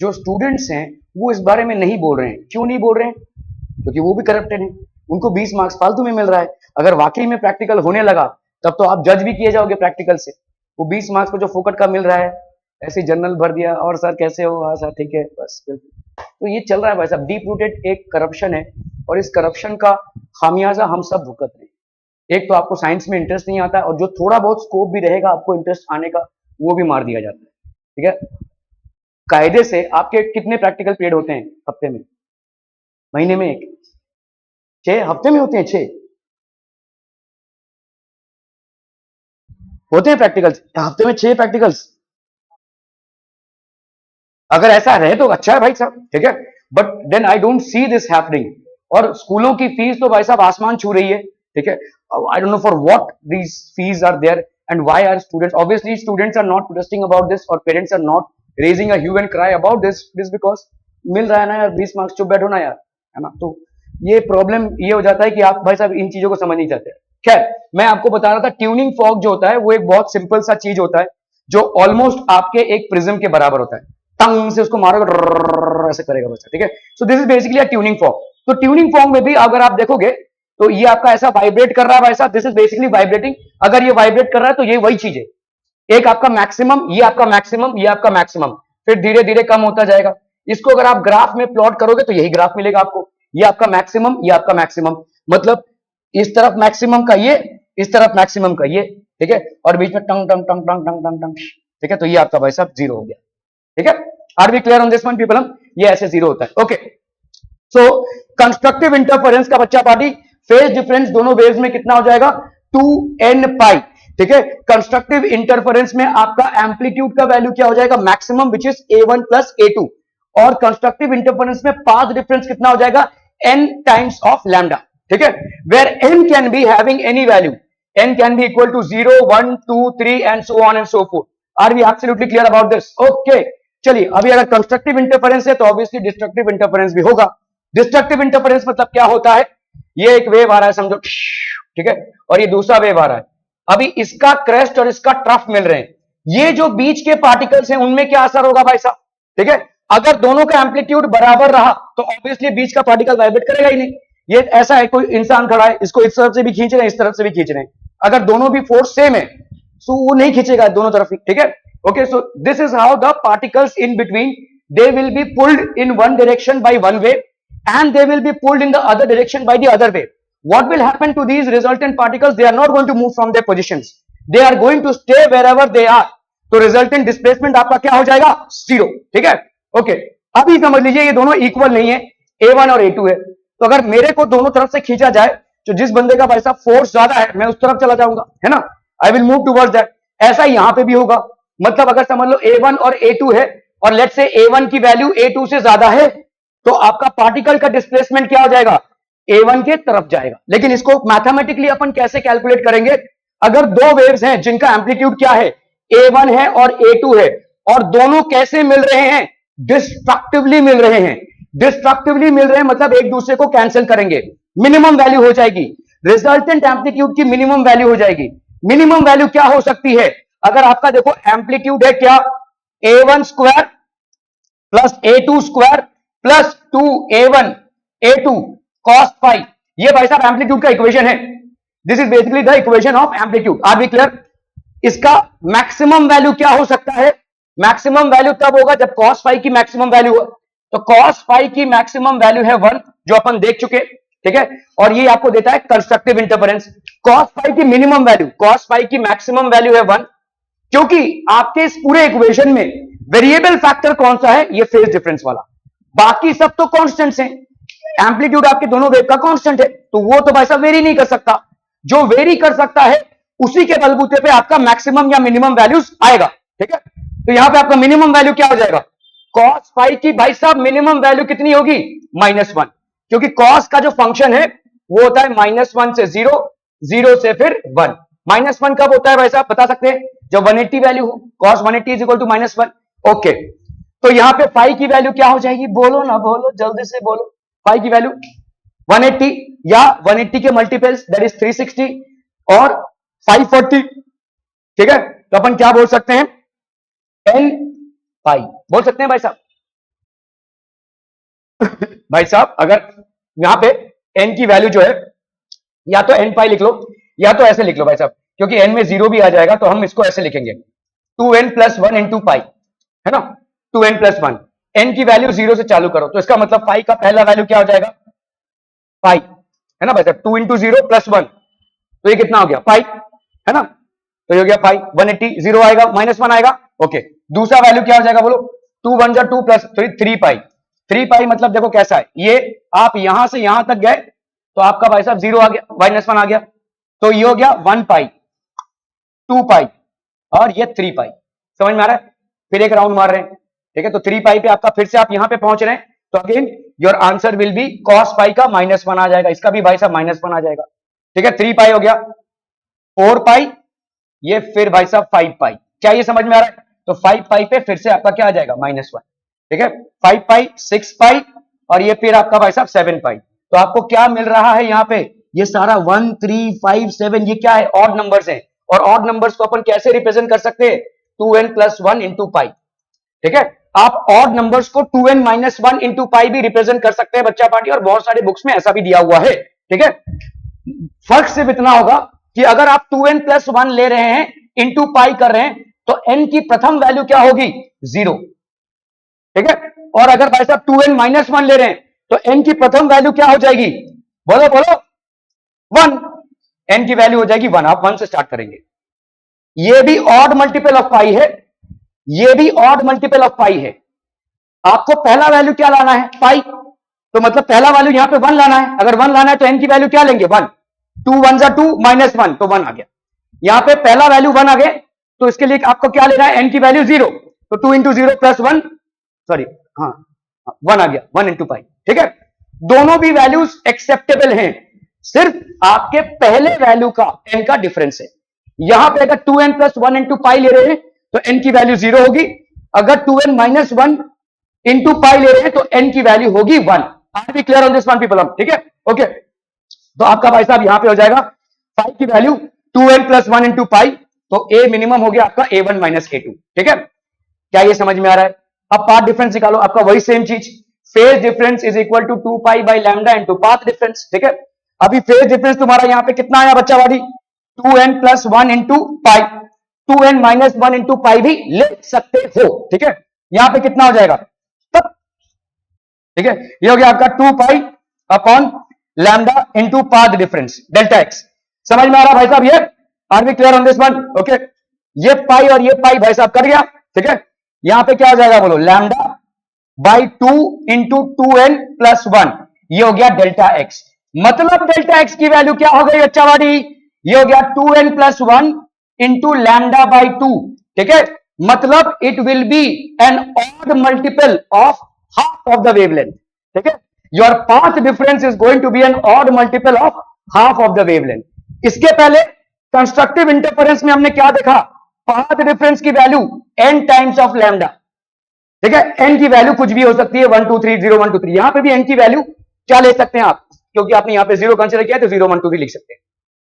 जो स्टूडेंट्स हैं वो इस बारे में नहीं बोल रहे हैं। क्यों नहीं बोल रहे हैं? क्योंकि वो भी करप्टेड हैं, उनको 20 मार्क्स फालतू में मिल रहा है। अगर वाकई में प्रैक्टिकल होने लगा तब तो आप जज भी किए जाओगे प्रैक्टिकल से। वो 20 मार्क्स को जो फोकट का मिल रहा है, ऐसे जनरल भर दिया, और सर कैसे हो? हाँ सर ठीक है, बस। तो ये चल रहा है भाई साहब, डीप रूटेड एक करप्शन है, और इस करप्शन का खामियाजा हम सब भुगत रहे हैं। एक तो आपको साइंस में इंटरेस्ट नहीं आता है, और जो थोड़ा बहुत स्कोप भी रहेगा आपको इंटरेस्ट आने का, वो भी मार दिया जाता है। ठीक है, कायदे से आपके कितने प्रैक्टिकल पीरियड होते हैं हफ्ते में? महीने में एक, 6 हफ्ते में होते हैं, 6 होते हैं प्रैक्टिकल्स, हफ्ते में 6 प्रैक्टिकल्स। अगर ऐसा रहे तो अच्छा है भाई साहब, ठीक है, but then I don't see this happening. और स्कूलों की फीस तो भाई साहब आसमान छू रही है, ठीक है। I don't know for what these fees are there and why are students, obviously students are not protesting about this, और parents are not raising a hue and cry about this because मिल रहा है ना यार 20 marks, चुप बैठो ना यार, है ना। तो ये प्रॉब्लम ये हो जाता है कि आप भाई साहब इन चीजों को समझ नहीं चाहते। खैर, मैं आपको बता रहा था ट्यूनिंग फॉर्क जो होता है वो एक बहुत सिंपल सा चीज होता है, जो ऑलमोस्ट आपके एक प्रिज्म के बराबर होता है। टंग से उसको मारोगे ऐसे करेगा बच्चा, ठीक है। So this is basically a tuning fork. तो ट्यूनिंग फॉर्क में भी अगर आप देखोगे तो ये आपका ऐसा वाइब्रेट कर रहा है भाई साहब, दिस इज बेसिकली वाइब्रेटिंग। अगर ये वाइब्रेट कर रहा है तो ये वही चीज है, एक आपका मैक्सिमम, ये आपका मैक्सिमम, ये आपका मैक्सिमम, फिर धीरे धीरे कम होता जाएगा। इसको अगर आप ग्राफ में प्लॉट करोगे तो यही ग्राफ मिलेगा आपको, ये आपका मैक्सिमम, ये आपका मैक्सिमम, मतलब इस तरफ मैक्सिमम का ये, इस तरफ मैक्सिमम का ये, ठीक है, और बीच में टंग टंग टंग टंग टंग टंग टंग, ठीक है। तो ये आपका भाई साहब जीरो हो गया, ठीक है। Are we clear on this one people? ये ऐसे जीरो होता है, ओके। सो कंस्ट्रक्टिव इंटरफेरेंस का बच्चा पार्टी, फेज डिफरेंस दोनों वेव्स में कितना हो जाएगा? 2n पाई, ठीक है। कंस्ट्रक्टिव इंटरफेरेंस में आपका एम्पलीट्यूड का वैल्यू क्या हो जाएगा? Maximum which is a1 plus a2, और कंस्ट्रक्टिव इंटरफेरेंस में पाथ डिफरेंस कितना हो जाएगा? n टाइम्स ऑफ लैम्डा, ठीक है, where n can be having any value, n can be equal to 0 1 2 3 and so on and so forth. Are we absolutely clear about this? Okay, चलिए अभी अगर constructive interference है तो obviously destructive interference भी होगा। Destructive interference मतलब क्या होता है? ये एक वेव आ रहा है समझो, ठीक है, और ये दूसरा वेव आ रहा है, अभी इसका क्रेस्ट और इसका ट्रफ मिल रहे हैं, ये जो बीच के पार्टिकल्स हैं उनमें क्या असर होगा भाई साहब? ठीक है, अगर दोनों का एम्पलीट्यूड बराबर रहा तो ऑब्वियसली बीच का पार्टिकल वाइब्रेट करेगा ही नहीं। ये ऐसा है, कोई इंसान खड़ा है, इसको इस तरफ से भी खींच रहे हैं, इस तरफ से भी खींच रहे हैं, अगर दोनों भी फोर्स सेम है तो वो नहीं खींचेगा दोनों तरफ ही, ठीक है। Okay, so this is how the particles in between, they will be pulled in one direction by one wave and they will be pulled in the other direction by the other wave. What will happen to these resultant particles? They are not going to move from their positions, they are going to stay wherever they are. तो resultant displacement आपका क्या हो जाएगा? Zero, ठीक है। Okay, अभी समझ लीजिए ये दोनों इक्वल नहीं है, a1 और a2 है, तो अगर मेरे को दोनों तरफ से खींचा जाए तो जिस बंदे का भाई साहब फोर्स ज्यादा है मैं उस तरफ चला जाऊंगा, है ना, I will move towards that. ऐसा यहां पे भी होगा, मतलब अगर समझ लो a1 और a2 है और लेट्स से a1 की वैल्यू a2 से ज्यादा है तो आपका पार्टिकल का डिस्प्लेसमेंट क्या हो जाएगा? a1 के तरफ जाएगा। लेकिन इसको मैथमेटिकली अपन कैसे कैलकुलेट करेंगे? अगर दो वेव्स हैं जिनका एम्पलीट्यूड क्या है? a1 है और a2 है, और दोनों कैसे मिल रहे हैं? डिस्ट्रक्टिवली मिल रहे हैं। डिस्ट्रक्टिवली मिल रहे हैं मतलब एक दूसरे को कैंसिल करेंगे, मिनिमम वैल्यू हो जाएगी, रिजल्टेंट एम्पलीट्यूड की मिनिमम वैल्यू हो जाएगी। मिनिमम वैल्यू क्या हो सकती है? अगर आपका देखो एम्पलीट्यूड है क्या? a1 square plus a2 square plus 2a1 a2 cos phi, ये भाई साहब एम्पलीट्यूड का इक्वेशन है। This is basically the equation of amplitude. Are we clear? इसका मैक्सिमम वैल्यू क्या हो सकता है? मैक्सिमम वैल्यू तब होगा जब cos फाई की मैक्सिमम वैल्यू हो, तो cos फाई की मैक्सिमम वैल्यू है 1, जो अपन देख चुके, ठीक है, और ये आपको देता है कंस्ट्रक्टिव इंटरफेरेंस। cos फाई की मिनिमम वैल्यू, cos फाई की मैक्सिमम वैल्यू है 1, क्योंकि आपके इस पूरे इक्वेशन में वेरिएबल फैक्टर कौन सा है? ये फेज डिफरेंस वाला, बाकी सब तो कांस्टेंट्स हैं। एम्पलीट्यूड आपके दोनों वेव का कांस्टेंट है, तो वो तो भाई साहब वेरी नहीं कर सकता। जो वेरी कर सकता है उसी के बलबूते पे आपका मैक्सिमम या मिनिमम वैल्यूज आएगा, ठीक है। तो यहां पे आपका मिनिमम वैल्यू क्या हो जाएगा? cos फाई की भाई साहब मिनिमम वैल्यू कितनी होगी? -1, क्योंकि cos का जो फंक्शन है वो होता है -1 से 0, 0 से फिर 1। -1 कब होता है भाई साहब बता सकते हैं? जब 180 वैल्यू हो, cos 180 is equal to -1। Okay, तो यहां पे फाई की वैल्यू क्या हो जाएगी? बोलो ना, बोलो जल्दी से बोलो। फाई की वैल्यू 180 या 180 के मल्टीपल्स दैट इज 360 और 540, ठीक है। तो अपन क्या बोल सकते हैं? n पाई बोल सकते हैं भाई साहब। भाई साहब अगर यहां पे n की वैल्यू जो है, या तो n पाई लिख लो या तो ऐसे लिख लो भाई साहब, क्योंकि n में 0 भी आ जाएगा तो हम इसको ऐसे लिखेंगे 2n + 1 इंटू पाई, है ना, 2n + 1। n की वैल्यू 0 से चालू करो तो इसका मतलब फाई का पहला वैल्यू क्या हो जाएगा? पाई, है ना भाई साहब, 2 × 0 + 1, तो ये कितना हो गया पाई, है ना, तो ये हो गया पाई 180, 0 आएगा, -1 आएगा, ओके। दूसरा वैल्यू क्या हो जाएगा बोलो, 2 1 2 प्लस 3 पाई, 3 पाई मतलब देखो कैसा है, ये आप यहां से यहां तक गए तो आपका भाई साहब 0 आ गया, -1 आ गया, तो ये हो गया 1 पाई, 2 पाई और ये 3 पाई, समझ में आ रहा है। फिर एक राउंड मार रहे हैं, ठीक है, तो 3 पाई पे आपका फिर से आप यहां पे पहुंच रहे हैं, तो again your answer will be cos pi का -1 आ जाएगा, इसका भी भाई साहब -1 आ जाएगा, ठीक है। 3 पाई हो गया, 4 पाई, ये फिर भाई साहब 5 पाई, क्या ये समझ में आ रहा है, तो 5 पाई पे फिर से आपका क्या आ जाएगा -1, ठीक है। 5 पाई, 6 पाई और ये फिर आपका भाई साहब 7 पाई, तो आपको क्या मिल रहा है यहाँ पे, ये सारा 1 3 5 7 ये क्या है, ऑड नंबर्स है, और ऑड नंबर्स को अपन कैसे रिप्रेजेंट कर सकते हैं, 2n + 1 इंटू पाई, ठीक है। आप ऑड नंबर्स को 2n - 1 इंटू पाई भी रिप्रेजेंट कर सकते हैं बच्चा पार्टी, और बहुत सारे बुक्स में ऐसा भी दिया हुआ है, ठीक है। फर्क सिर्फ इतना होगा कि अगर आप 2n + 1 ले रहे हैं इंटू पाई कर रहे हैं तो n की प्रथम वैल्यू क्या होगी, 0, ठीक है। और अगर भाई साहब 2n - 1 ले रहे हैं तो n की प्रथम वैल्यू क्या हो जाएगी, बोलो बोलो, 1, n की वैल्यू हो जाएगी 1, आप 1 से स्टार्ट करेंगे। ये भी ऑड मल्टीपल ऑफ पाई है, ये भी ऑड मल्टीपल ऑफ पाई है। आपको पहला वैल्यू क्या लाना है, पाई, तो मतलब पहला वैल्यू यहां पे 1 लाना है, अगर 1 लाना है तो n की वैल्यू क्या लेंगे, 1, 2 1 2 -1 तो 1 आ गया, यहां पे पहला वैल्यू 1 आ गए, तो इसके लिए आपको क्या लेना है, n की वैल्यू 0, तो 2 × 0 + 1, सॉरी हाँ 1 आ गया, 1 इंटू पाई, ठीक है। दोनों भी वैल्यूज एक्सेप्टेबल हैं, सिर्फ आपके पहले वैल्यू का n का डिफरेंस है। यहां पे अगर 2n + 1 इंटू पाई ले रहे हैं तो n की वैल्यू 0 होगी, अगर 2n - 1 इंटू पाई ले रहे हैं तो n की वैल्यू होगी 1। Are B clear on this one people, ठीक है, ओके। तो आपका भाई साहब यहां पे हो जाएगा 5 की वैल्यू 2n + 1 इंटू पाई, तो a मिनिमम हो गया आपका a1 - a2, ठीक है। क्या ये समझ में आ रहा है। अब पाथ डिफरेंस निकालो, आपका वही सेम चीज, phase difference is equal to 2 pi by lambda into path difference, ठीक है। अभी फेज डिफरेंस तुम्हारा यहां पे कितना आया बच्चा वाली, 2n + 1 into pi, 2n - 1 into pi भी ले सकते हो, ठीक है। यहां पे कितना हो जाएगा तब, ठीक है, ये हो गया आपका 2 pi upon lambda into path difference delta x. समझ में आ रहा भाई साहब, ये are we clear on this one, okay. ये पाई और ये पाई भाई साहब कर गया, ठीक है। यहां पे क्या हो जाएगा बोलो, लैम्डा बाई 2 इंटू 2n + 1, ये हो गया डेल्टा एक्स। मतलब डेल्टा एक्स की वैल्यू क्या हो गई बच्चा वाली, ये हो गया 2n + 1 इंटू लैम्डा बाई 2, ठीक है। मतलब it will be an odd multiple of half of the wavelength, ठीक है। Your path difference is going to be an odd multiple of half of the wavelength. इसके पहले कंस्ट्रक्टिव इंटरफेरेंस में हमने क्या देखा, पाथ डिफरेंस की value n times of lambda, ठीक है। n की वैल्यू कुछ भी हो सकती है, 1 2 3 0 1 2 3, यहां पे भी n की वैल्यू क्या ले सकते हैं आप, क्योंकि आपने यहां पे 0 कंसीडर किया तो 0 1 2 भी लिख सकते हैं।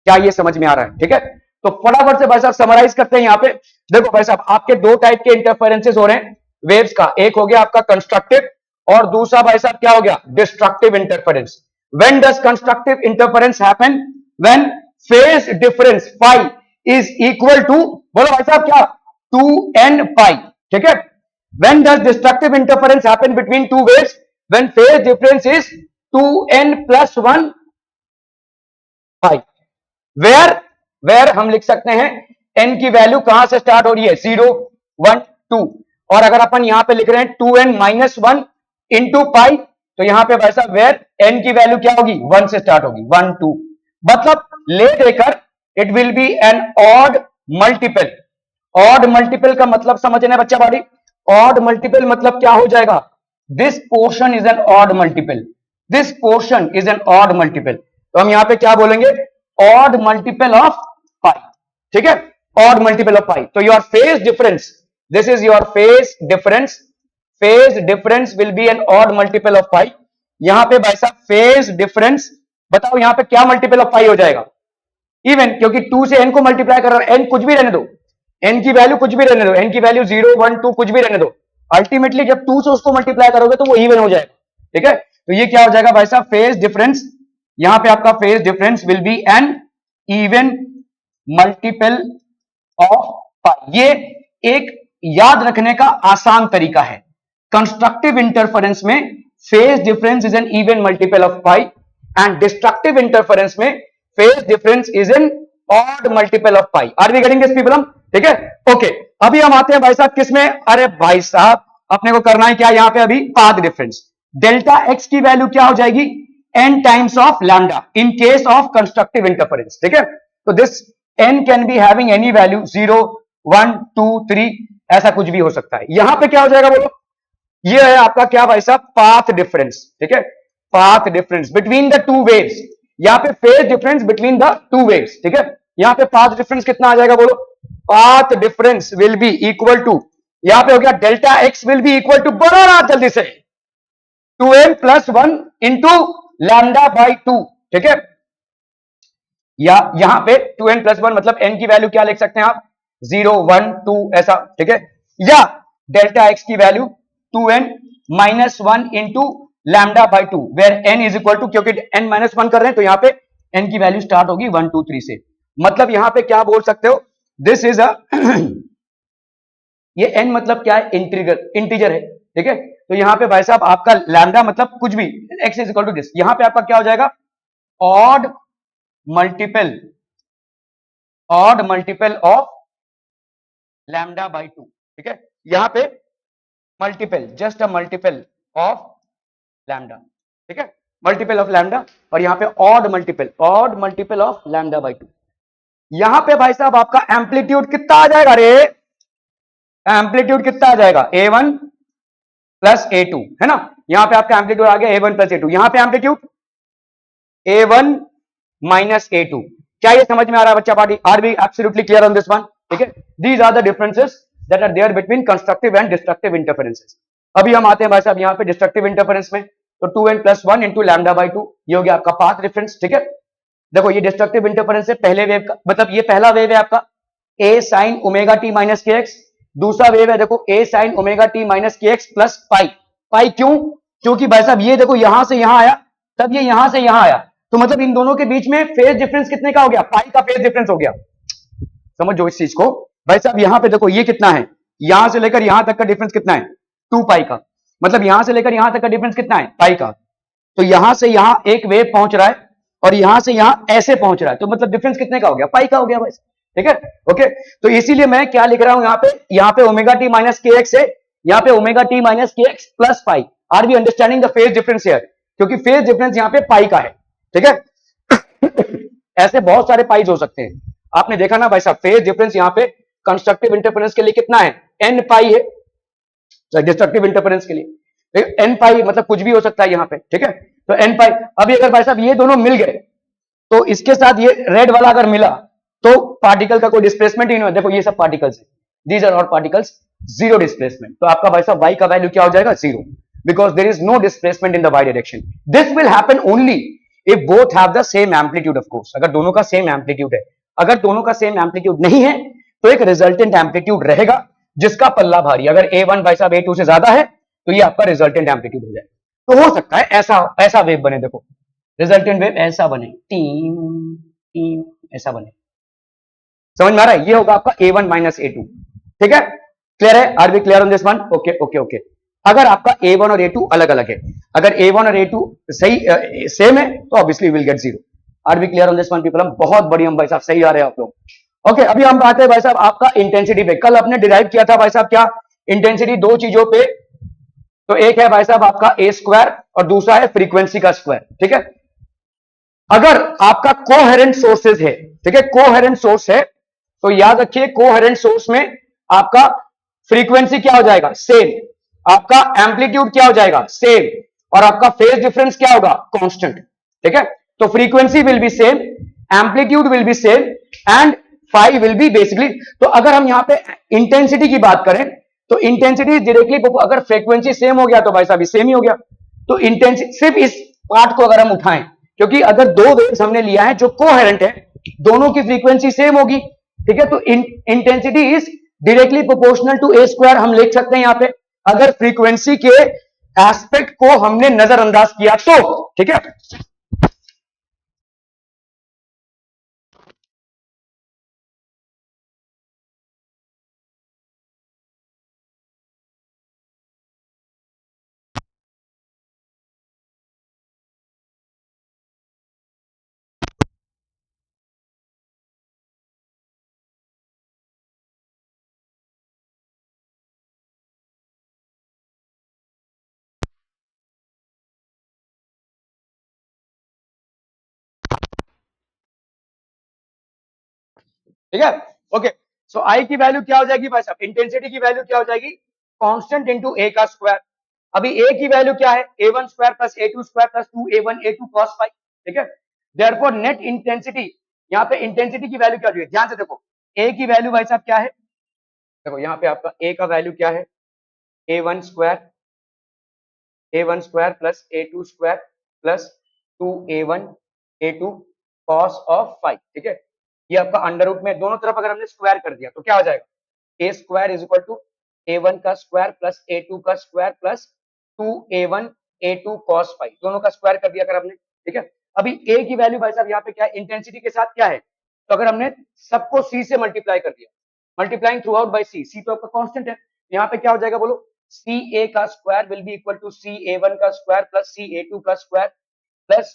क्या ये समझ में आ रहा है, ठीक है। तो फटाफट से भाई साहब समराइज करते हैं। यहां पे देखो भाई साहब, आपके दो टाइप के इंटरफेरेंसेस हो रहे हैं वेव्स का, एक हो गया आपका कंस्ट्रक्टिव और दूसरा भाई साहब क्या हो गया, destructive interference. When does constructive interference happen, when phase difference phi is equal to, बोलो भाई साहब क्या, 2n पाई, ठीक है। When does destructive interference happen between two waves? When phase difference is 2n + 1 pi. Where हम लिख सकते हैं n की वैल्यू कहां से स्टार्ट हो रही है, 0 1 2, और अगर अपन यहां पे लिख रहे हैं 2n - 1 इंटू पाई, तो यहां पे भाई साहब वेयर n की वैल्यू क्या होगी, 1 से स्टार्ट होगी, 1 2, मतलब ले देकर it will be an odd multiple. Odd multiple का मतलब समझना बच्चा बारी, ऑड मल्टीपल मतलब क्या हो जाएगा, this portion is an odd multiple, this portion is an odd multiple, तो हम यहां पे क्या बोलेंगे, ऑड मल्टीपल ऑफ पाई, ठीक है, ऑड मल्टीपल ऑफ पाई। तो your phase difference, this is your phase difference, phase difference will be an odd multiple of pi. यहां पे भाई साहब फेज डिफरेंस बताओ यहां पे क्या मल्टीपल ऑफ पाई हो जाएगा, इवन, क्योंकि 2 से n को मल्टीप्लाई कर रहा है, n कुछ भी रहने दो, n की वैल्यू कुछ भी रहने दो, n की वैल्यू 0 1 2 कुछ भी रहने दो, अल्टीमेटली जब 2 से उसको मल्टीप्लाई करोगे तो वो इवन हो जाएगा, ठीक है। तो ये क्या हो जाएगा भाई साहब, फेज डिफरेंस, यहां पे आपका phase difference will be an even multiple of pi. ये एक याद रखने का आसान तरीका है, कंस्ट्रक्टिव इंटरफेरेंस में phase difference is an even multiple of pi, and destructive interference में phase difference is in odd multiple of pi. Are we getting this people hmm? ठीक है, ओके। अभी हम आते हैं भाई साहब किसमें, अरे भाई साहब अपने को करना है क्या यहां पे, अभी पाथ डिफरेंस। डेल्टा एक्स की वैल्यू क्या हो जाएगी, n times of lambda in case of constructive interference. ठीक है, तो this n can be having any value 0 1 2 3, ऐसा कुछ भी हो सकता है। यहां पे क्या हो जाएगा बोलो, ये है आपका क्या भाई साहब, पाथ डिफरेंस। ठीक है, path difference between the two waves, यहां पे phase difference between the two waves. ठीक है, यहां पे पाथ डिफरेंस कितना आ जाएगा बोलो, path difference will be equal to, यहां पे हो गया delta x will be equal to, बोलो ना जल्दी से, 2n plus 1 into lambda by 2। ठीक है, या यहां पे 2n प्लस 1 मतलब n की वैल्यू क्या लिख सकते हैं आप, 0 1 2 ऐसा। ठीक है, या डेल्टा एक्स की value 2n minus 1 into lambda by 2 where n is equal to, क्योंकि n माइनस 1 कर रहे हैं तो यहां पे n की वैल्यू स्टार्ट होगी 1 2 3 से। मतलब यहां पे क्या बोल सकते हो, दिस इज अ ये n मतलब क्या है, इंटीजर है। ठीक है, तो यहां पे भाई साहब आपका लैम्डा मतलब कुछ भी, x is equal to this, यहां पे आपका क्या हो जाएगा, odd multiple, odd multiple of lambda by 2। ठीक है, यहां पे multiple, just a multiple of lambda. ठीक है, मल्टीपल ऑफ लैम्डा, और यहां पे odd multiple, odd multiple of lambda by 2। यहां पे भाई साहब आपका एम्पलीट्यूड कितना आ जाएगा, रे एम्पलीट्यूड कितना आ जाएगा, a1 प्लस a2, है ना। यहां पे आपका एम्पलीट्यूड आ गया a1 प्लस a2, यहां पे एम्पलीट्यूड a1 माइनस a2। क्या ये समझ में आ रहा है बच्चा party, are we absolutely clear on this one? ठीक है, these are the differences that are there between constructive and destructive interferences. अभी हम आते हैं भाई साहब यहां पे डिस्ट्रक्टिव इंटरफेरेंस में, तो 2n plus 1 into lambda by 2, ये हो गया आपका पाथ डिफरेंस। ठीक है, देखो ये डिस्ट्रक्टिव इंटरफेरेंस है, पहले वेव का मतलब ये पहला वेव है आपका a sin omega t minus k x, दूसरा वेव है देखो a sin omega t minus k x plus पाई। पाई क्यों, क्योंकि भाई साहब ये देखो यहां से यहां आया, तब ये यहां से यहां आया, तो मतलब इन दोनों के बीच में फेज डिफरेंस कितने का हो गया, पाई का फेज डिफरेंस हो गया। समझो इस चीज को भाई साहब, यहां पे देखो ये कितना है, यहां से लेकर यहां तक का डिफरेंस कितना है, 2 पाई का, मतलब यहां से लेकर यहां तक का डिफरेंस कितना है, पाई का। तो यहां से यहां एक वेव पहुंच रहा है और यहां से यहां ऐसे पहुंच रहा है, तो मतलब डिफरेंस कितने का हो गया, पाई का हो गया भाई। ठीक है, ओके। तो इसीलिए मैं क्या लिख रहा हूं यहां पे omega t minus k x है, यहां पे omega t minus k x plus pi. Are we understanding the phase difference here, क्योंकि फेज डिफरेंस यहां पे पाई का है। ठीक है ऐसे बहुत सारे पाइज हो सकते हैं, आपने देखा ना भाई साहब, फेज डिफरेंस यहां पे कंस्ट्रक्टिव इंटरफेरेंस के लिए कितना है, एन पाई है, डिस्ट्रक्टिव इंटरफेरेंस के लिए एन पाई, मतलब कुछ भी हो सकता है यहां पे। ठीक है, तो एन पाई, अभी अगर भाई साहब ये दोनों मिल गए तो इसके साथ ये रेड वाला अगर मिला तो पार्टिकल का कोई डिस्प्लेसमेंट ही नहीं हो, देखो ये सब पार्टिकल्स है, these are all particles, zero displacement, तो आपका भाई साहब y का वैल्यू क्या हो जाएगा, zero, because there is no displacement in the y direction. This will happen only if both have the same amplitude, of course अगर दोनों का सेम एम्पलीट्यूड है। अगर दोनों का सेम एम्पलीट्यूड नहीं है तो एक रिजल्टेंट एम्पलीट्यूड रहेगा जिसका पल्ला भारी, अगर a1 भाई साहब a2 से ज्यादा है तो ये आपका रिजल्टेंट एम्पलीट्यूड हो जाए। तो हो सकता है ऐसा ऐसा वेव बने, देखो रिजल्टेंट वेव ऐसा बने, टीम टीम ऐसा बने, समझ में आ रहा है, ये होगा आपका a1 माइनस a2। ठीक है, क्लियर है, are B clear on this one? Okay okay okay. अगर आपका a1 और a2 अलग अलग है, अगर a1 और a2 सही सेम है तो obviously will get zero. Are B clear on this one people, हम बहुत बढ़िया भाई साहब, सही आ रहे हैं आप लोग। ओके, अभी हम बात है भाई साहब आपका इंटेंसिटी पे, कल आपने डिराइव किया था भाई साहब क्या, इंटेंसिटी दो चीजों पे, तो एक है भाई साहब आपका ए स्क्वायर और दूसरा है फ्रीक्वेंसी का स्क्वायर। ठीक है, अगर आपका कोहेरेंट सोर्सेज है, ठीक है, कोहेरेंट सोर्स है, तो याद रखिए कोहेरेंट सोर्स में आपका फ्रीक्वेंसी क्या हो जाएगा, सेम, आपका एम्पलीट्यूड क्या हो जाएगा, सेम, और आपका फेज डिफरेंस क्या होगा, कांस्टेंट। ठीक है, तो frequency will be same, amplitude will be same and phi will be basically. तो अगर हम यहां पे इंटेंसिटी की बात करें तो इंटेंसिटी डायरेक्टली, अगर फ्रीक्वेंसी सेम हो गया तो भाई साहब सेम ही हो गया। तो इंटेंसिटी सिर्फ इस पार्ट को अगर हम उठाएं, क्योंकि अगर दो वेव्स हमने लिया है जो कोहेरेंट है, दोनों की फ्रीक्वेंसी सेम होगी। ठीक है, तो intensity is directly proportional to a square, हम लिख सकते हैं यहां पे, अगर फ्रीक्वेंसी के एस्पेक्ट को हमने नजरअंदाज किया तो। ठीक है, ठीक है। ओके, सो आई की वैल्यू क्या हो जाएगी भाई साहब, इंटेंसिटी की वैल्यू क्या हो जाएगी, कांस्टेंट इंटू ए का स्क्वायर। अभी ए की वैल्यू क्या है, a1 square plus a2 square plus 2a1 a2 cos five. ठीक है, देयरफॉर नेट इंटेंसिटी, यहाँ पे इंटेंसिटी की वैल्यू क्या हो जाएगी, ध्यान से देखो, ए की वैल्यू भाई साहब क्या है, देखो यहाँ पे आपका ए का वैल्यू क्या है, a1 square plus a2 square plus 2a1 a2 cos of phi. ठीक है, ये आपका अंडर रूट में दोनों तरफ अगर हमने स्क्वायर कर दिया तो क्या हो जाएगा, A square is equal to a1 का स्क्वायर प्लस a2 का square plus 2a1 a2 cos five, दोनों का स्क्वायर कर दिया अगर हमने। ठीक है, अभी ए की वैल्यू भाई साहब यहाँ पे क्या है, इंटेंसिटी के साथ क्या है, तो अगर हमने सबको सी से मल्टीप्लाई कर दिया, मल्टीप्लाइंग थ्रू आउट बाई सी, सी तो आपका कांस्टेंट है, यहाँ पे क्या हो जाएगा बोलो, सी ए का square will be equal to C A one का स्क्वायर प्लस सी ए टू का square plus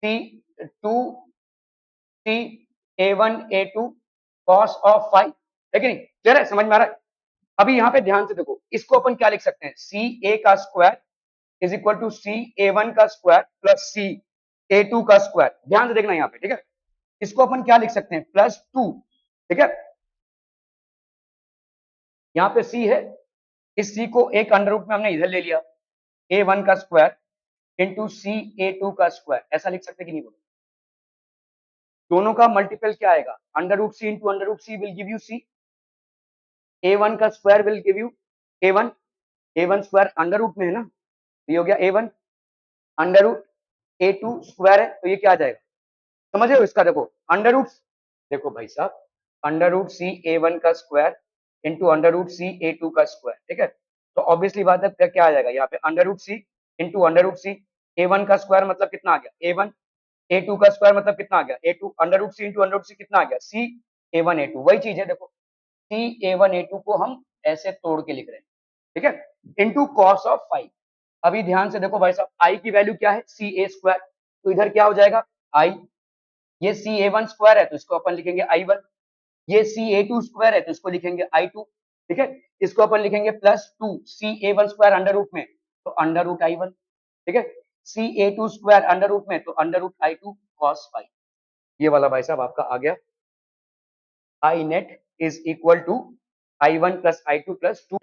C two C A one A two cos of five. है कि नहीं, क्लियर है, समझ में आ रहा है। अभी यहाँ पे ध्यान से देखो, इसको अपन क्या लिख सकते हैं, सी ए का square is equal to C A one का स्क्वायर प्लस सी ए टू का स्क्वायर, ध्यान से देखना यहाँ पे। ठीक है, इसको अपन क्या लिख सकते हैं, प्लस टू। ठीक है, यहाँ पे सी है, इस सी को एक अंडर रूट में हमने इधर ले लिया, ए वन का स्क्वायर इंटू सी ए टू का स्क्वायर, ऐसा लिख सकते कि नहीं बोलो, दोनों का मल्टीपल क्या आएगा, under root C into under root C will give you C, A one का square will give you A one square under root में है ना, ये हो गया A one, under root A two square है तो ये क्या आ जाएगा, समझ रहे हो इसका, देखो अंडर रूट, देखो भाई साहब, अंडर रूट सी ए वन का स्क्वायर इंटू अंडर रूट सी ए टू का स्क्वायर। ठीक है, तो ऑब्वियसली बात है क्या आ जाएगा यहाँ पे, under root C into under root सी, ए वन का स्क्वायर मतलब कितना आ गया ए वन, ए टू का स्क्वायर मतलब कितना आ गया A two, under root C into under root C कितना आ गया सी ए वन ए टू, वही चीज है देखो, सी ए वन ए टू को हम ऐसे तोड़ के लिख रहे हैं। ठीक है, इंटू कॉस ऑफ फाइव। अभी ध्यान से देखो भाई साहब, आई की वैल्यू क्या है, सी ए स्क्वायर, तो इधर क्या हो जाएगा आई, ये सी ए वन स्क्वायर है तो इसको अपन लिखेंगे आई वन, ये सी ए टू स्क्वायर है तो इसको लिखेंगे आई टू। ठीक है, इसको अपन लिखेंगे प्लस टू सी ए वन स्क्वायर अंडर रूट में तो अंडर रूट आई वन। ठीक है, सी ए टू स्क्वायर अंडर रूट में तो under root I two cos five. ये वाला भाई साहब आपका आ गया, I net is equal to I one plus I two plus two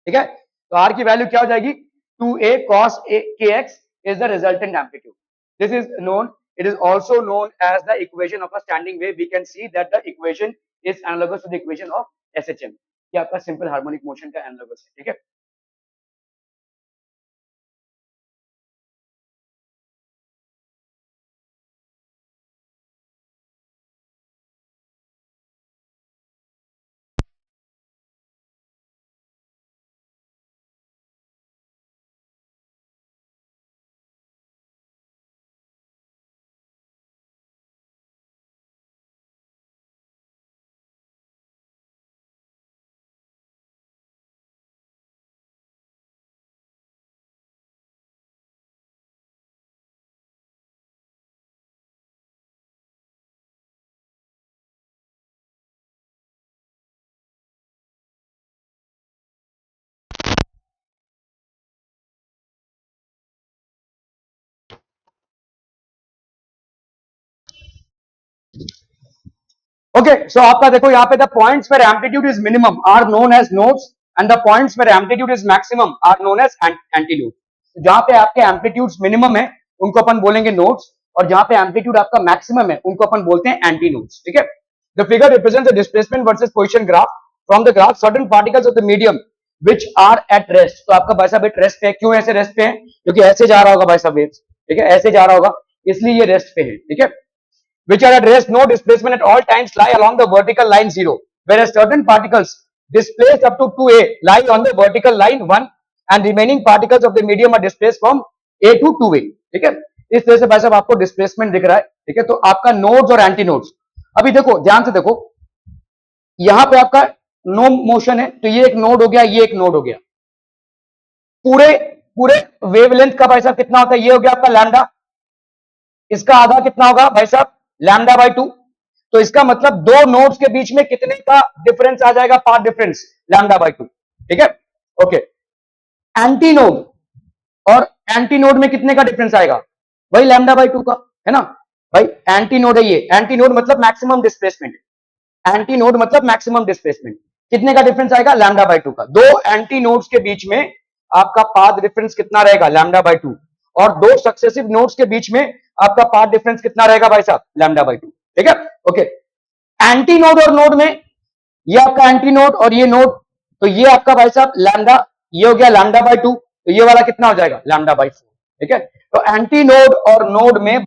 ठीक है, तो आर की वैल्यू क्या हो जाएगी, 2a cos a kx is the resultant amplitude. This is known, it is also known as the equation of a standing wave. We can see that the equation is analogous to the equation of SHM. ये आपका simple harmonic motion का analogous है, ठीक है। Okay, so आपका देखो यहाँ पे the points where amplitude is minimum are known as nodes and the points where amplitude is maximum are known as antinode. जहां पे आपके एम्पलीट्यूड्स मिनिमम है उनको अपन बोलेंगे नोड्स, और जहां पे एम्पलीट्यूड आपका मैक्सिमम है उनको अपन बोलते हैं एंटीनोड्स, ठीक है। The figure represents the displacement versus position graph from the graph certain particles of the medium which are at rest. तो आपका भाई साहब रेस्ट पे है, क्यों ऐसे रेस्ट पे है, क्योंकि ऐसे जा रहा होगा भाई साहब वेव्स, ठीक है, ऐसे जा रहा होगा, इसलिए ये रेस्ट पे है, ठीक है। Which are at rest, no displacement at all times, lie along the vertical line 0, whereas certain particles displaced up to 2a lie on the vertical line 1 and remaining particles of the medium are displaced from a to 2a, ठीक है। इस तरह से भाई साहब आपको displacement दिख रहा है, ठीक है। तो आपका नोड्स और एंटी नोड्स, अभी देखो ध्यान से देखो, यहां पे आपका नो मोशन है, तो ये एक नोड हो गया, ये एक नोड हो गया। पूरे पूरे वेवलेंथ का भाई साहब कितना होता है, ये हो गया आपका लैम्डा, इसका आधा कितना होगा भाई साहब, लैम्डा बाय 2। तो इसका मतलब दो नोड्स के बीच में कितने का डिफरेंस आ जाएगा, पाथ डिफरेंस, लैम्डा बाय 2, ठीक है। ओके, एंटी नोड और एंटी नोड में कितने का डिफरेंस आएगा, वही लैम्डा बाय 2 का, है ना भाई। एंटी नोड है ये, एंटी नोड मतलब मैक्सिमम डिस्प्लेसमेंट, एंटी नोड मतलब मैक्सिमम डिस्प्लेसमेंट, कितने का डिफरेंस आएगा, लैम्डा बाय 2 का। दो एंटी नोड्स के बीच में आपका पाथ डिफरेंस कितना रहेगा, लैम्डा बाय 2, और दो सक्सेसिव नोड्स के बीच में आपका पाथ डिफरेंस कितना रहेगा भाई साहब, लैम्डा बाय 2, ठीक है। ओके, एंटी नोड और नोड में, ये आपका एंटी नोड और ये नोड, तो ये आपका भाई साहब लैम्डा, ये हो गया लैम्डा बाय 2, तो ये वाला कितना हो जाएगा, लैम्डा बाय 4, ठीक है। तो एंटी नोड और नोड में